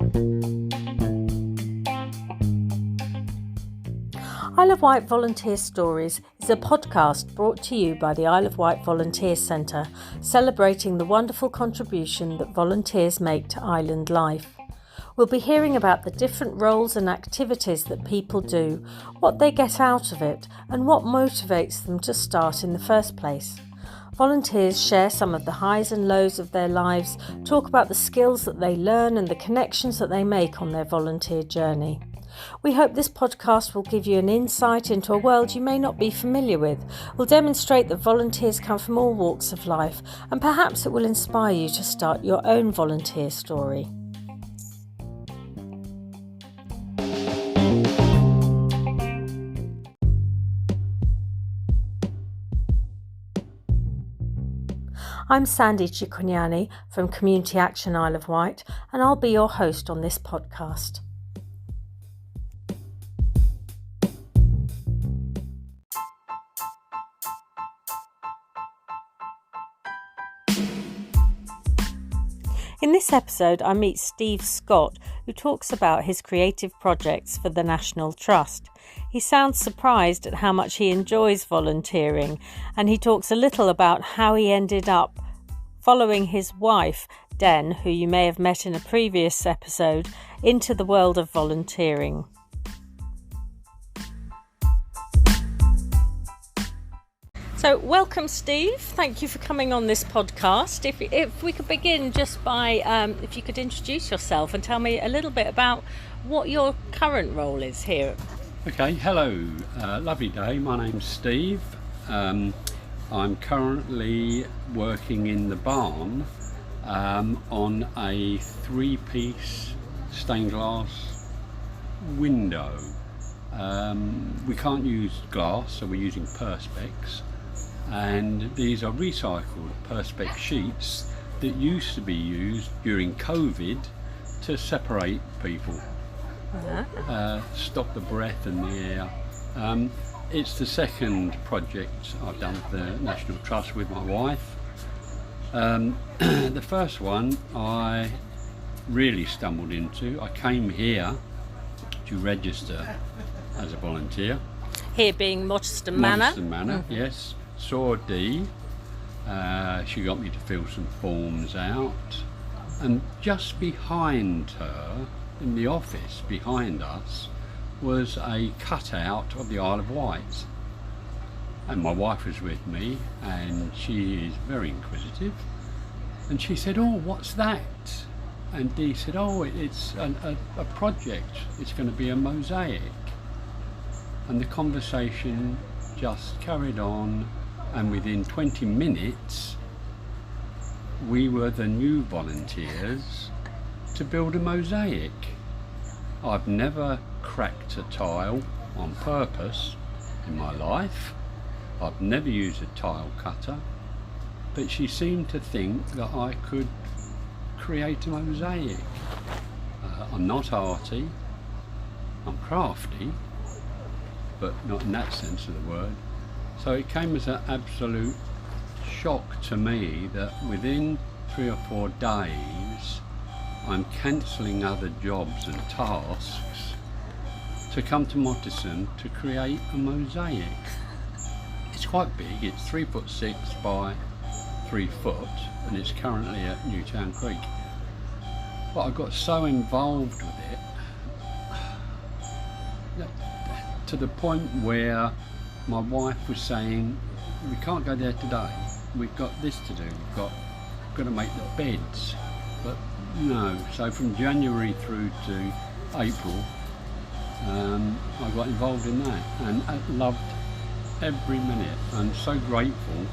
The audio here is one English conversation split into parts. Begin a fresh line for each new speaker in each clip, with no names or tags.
Isle of Wight Volunteer Stories is a podcast brought to you by the Isle of Wight Volunteer Centre, celebrating the wonderful contribution that volunteers make to island life. We'll be hearing about the different roles and activities that people do, what they get out of it, and what motivates them to start in the first place. Volunteers share some of the highs and lows of their lives, talk about the skills that they learn and the connections that they make on their volunteer journey. We hope this podcast will give you an insight into a world you may not be familiar with, will demonstrate that volunteers come from all walks of life, and perhaps it will inspire you to start your own volunteer story. I'm Sandy Cicognani from Community Action Isle of Wight, and I'll be your host on this podcast. In this episode, I meet Steve Scott, who talks about his creative projects for the National Trust. He sounds surprised at how much he enjoys volunteering, and he talks a little about how he ended up following his wife, Den, who you may have met in a previous episode, into the world of volunteering. So welcome, Steve. Thank you for coming on this podcast. If we could begin just by, if you could introduce yourself and tell me a little bit about what your current role is here.
Okay, hello. Lovely day. My name's Steve. I'm currently working in the barn on a 3-piece stained glass window. We can't use glass, so we're using Perspex. And these are recycled Perspex sheets that used to be used during COVID to separate people, stop the breath and the air. It's the second project I've done for the National Trust with my wife. The first one I really stumbled into. I came here to register as a volunteer.
Here being Motterston Manor.
Motterston Manor, yes. Saw Dee, she got me to fill some forms out, and just behind her, in the office behind us, was a cutout of the Isle of Wight. And my wife was with me, and she is very inquisitive, and she said, "Oh, what's that?" And Dee said, "Oh, it's a project, it's going to be a mosaic." And the conversation just carried on. And within 20 minutes, we were the new volunteers to build a mosaic. I've never cracked a tile on purpose in my life. I've never used a tile cutter, but she seemed to think that I could create a mosaic. I'm not arty, I'm crafty, but not in that sense of the word. So it came as an absolute shock to me that within 3 or 4 days I'm cancelling other jobs and tasks to come to Motterston to create a mosaic. It's quite big, it's 3'6" by 3 foot, and it's currently at Newtown Creek. But I got so involved with it to the point where my wife was saying, "We can't go there today, we've got this to do, we've got to make the beds." But no, so from January through to April, I got involved in that, and I loved every minute. I'm so grateful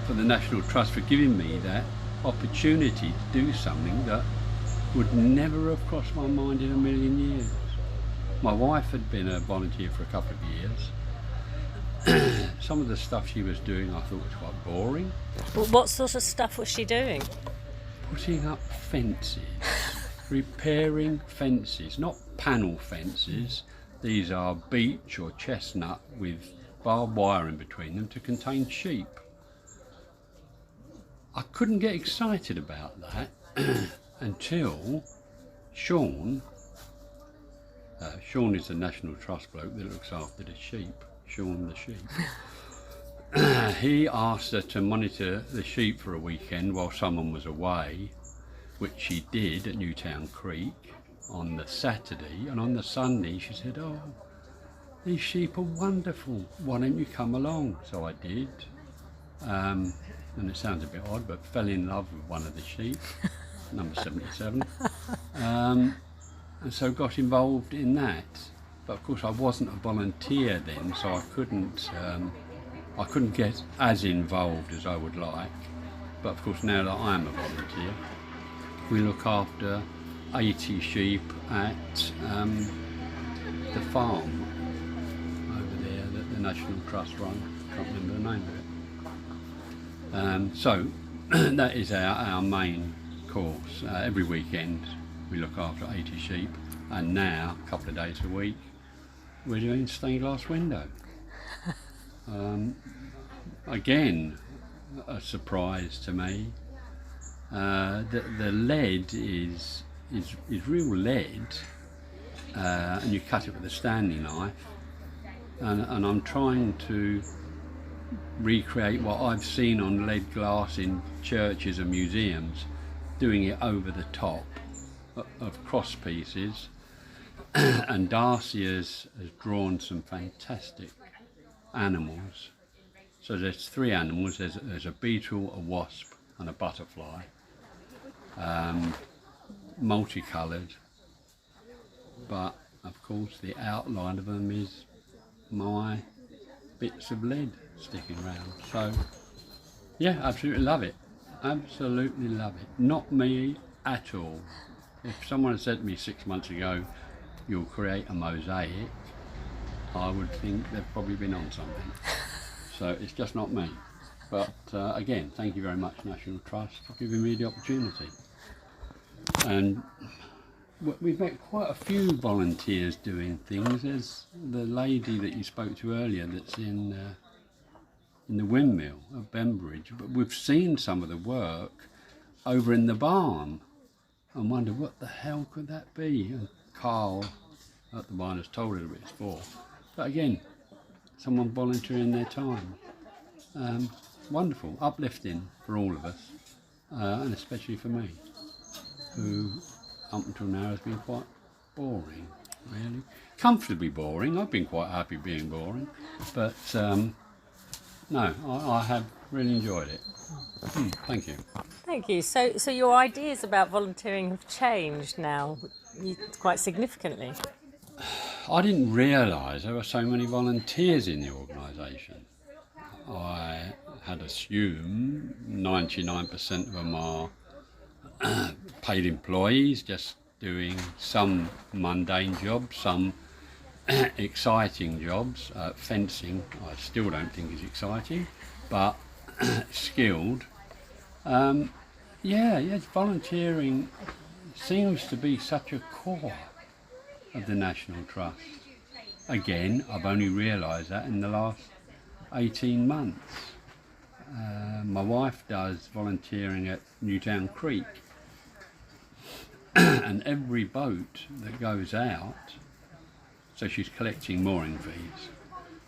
for the National Trust for giving me that opportunity to do something that would never have crossed my mind in a million years. My wife had been a volunteer for a couple of years. Some of the stuff she was doing I thought was quite boring.
Well, what sort of stuff was she doing?
Putting up fences, repairing fences, not panel fences. These are beech or chestnut with barbed wire in between them to contain sheep. I couldn't get excited about that until Sean is the National Trust bloke that looks after the sheep, Sean the sheep. He asked her to monitor the sheep for a weekend while someone was away, which she did at Newtown Creek on the Saturday, and on the Sunday she said, "Oh, these sheep are wonderful, why don't you come along?" So I did, and it sounds a bit odd, but fell in love with one of the sheep, number 77, and so got involved in that. But of course I wasn't a volunteer then, so I couldn't get as involved as I would like. But of course now that I am a volunteer, we look after 80 sheep at the farm over there that the National Trust run. Can't remember the name of it. So that is our main course. Every weekend we look after 80 sheep, and now a couple of days a week we're doing stained glass window. Again, a surprise to me. The lead is real lead, and you cut it with a Stanley knife, and I'm trying to recreate what I've seen on lead glass in churches and museums, doing it over the top of cross pieces. And Darcy has drawn some fantastic animals. So there's 3 animals. There's a beetle, a wasp and a butterfly, multicoloured, but of course the outline of them is my bits of lead sticking around. So yeah, absolutely love it, absolutely love it. Not me at all. If someone had said to me 6 months ago, "You'll create a mosaic," I would think they've probably been on something. So it's just not me. But again, thank you very much, National Trust, for giving me the opportunity. And we've met quite a few volunteers doing things. There's the lady that you spoke to earlier that's in the windmill at Bembridge, but we've seen some of the work over in the barn and wonder what the hell could that be. And Carl at the barn has told her what it's for. But again, someone volunteering their time. Wonderful, uplifting for all of us, and especially for me, who up until now has been quite boring, really. Comfortably boring. I've been quite happy being boring, but no, I have really enjoyed it. Thank you.
Thank you. So your ideas about volunteering have changed now quite significantly.
I didn't realise there were so many volunteers in the organisation. I had assumed 99% of them are paid employees, just doing some mundane jobs, some exciting jobs. Fencing, I still don't think is exciting, but skilled. Volunteering seems to be such a core of the National Trust. Again, I've only realised that in the last 18 months. My wife does volunteering at Newtown Creek, and every boat that goes out, so she's collecting mooring fees,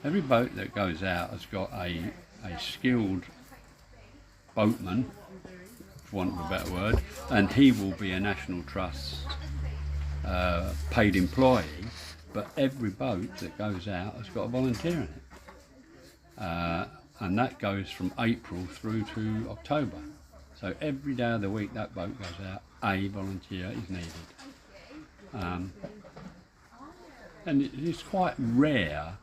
every boat that goes out has got a skilled boatman, for want of a better word, and he will be a National Trust paid employee, but every boat that goes out has got a volunteer in it. And that goes from April through to October. So every day of the week that boat goes out, a volunteer is needed. And it's quite rare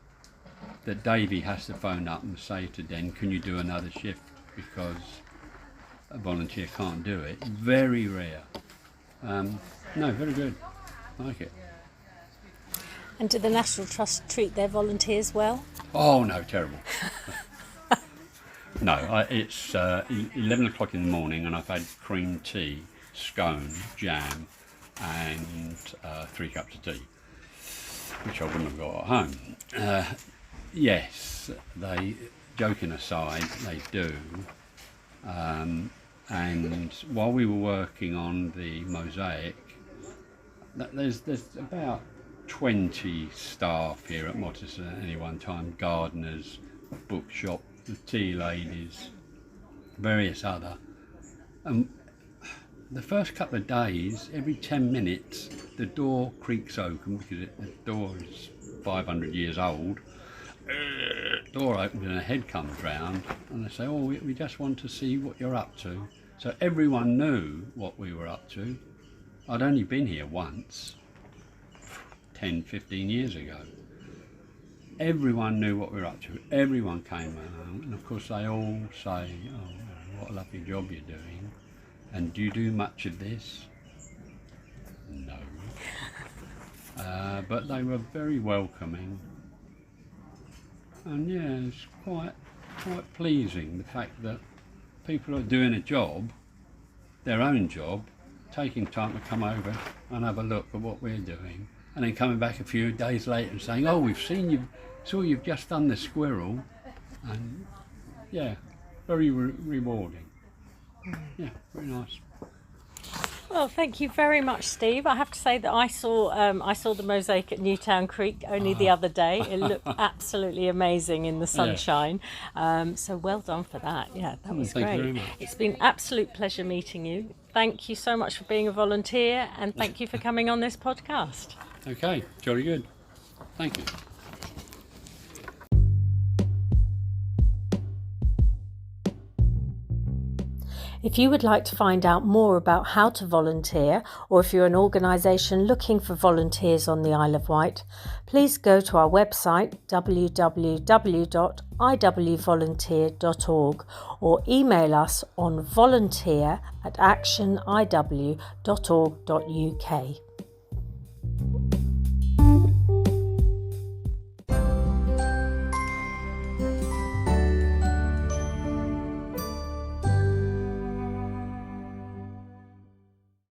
that Davey has to phone up and say to Den, "Can you do another shift?" because a volunteer can't do it. Very rare. No, very good. I like it.
And do the National Trust treat their volunteers well?
Oh no, terrible. No, it's 11 o'clock in the morning and I've had cream tea, scone, jam and 3 cups of tea, which I wouldn't have got at home. Yes, they, joking aside, they do. And while we were working on the mosaic, there's about 20 staff here at Mottisford at any one time, gardeners, bookshop, the tea ladies, various other. And the first couple of days, every 10 minutes, the door creaks open because the door is 500 years old. Door opens and a head comes round and they say, oh, we just want to see what you're up to. So everyone knew what we were up to. I'd only been here once, 10, 15 years ago. Everyone knew what we were up to. Everyone came around, and of course they all say, oh, what a lovely job you're doing. And do you do much of this? No. But they were very welcoming. And yeah, it's quite pleasing, the fact that people are doing a job, their own job, taking time to come over and have a look at what we're doing, and then coming back a few days later and saying, oh, we've seen you, saw you've just done the squirrel. And yeah, very rewarding. Yeah, very nice.
Well, thank you very much, Steve. I have to say that I saw the mosaic at Newtown Creek only the other day. It looked absolutely amazing in the sunshine. So well done for that. Yeah, that was great.
Thank you very much.
It's been an absolute pleasure meeting you. Thank you so much for being a volunteer, and thank you for coming on this podcast.
Okay, jolly good. Thank you.
If you would like to find out more about how to volunteer, or if you're an organisation looking for volunteers on the Isle of Wight, please go to our website www.iwvolunteer.org or email us on volunteer@actioniw.org.uk.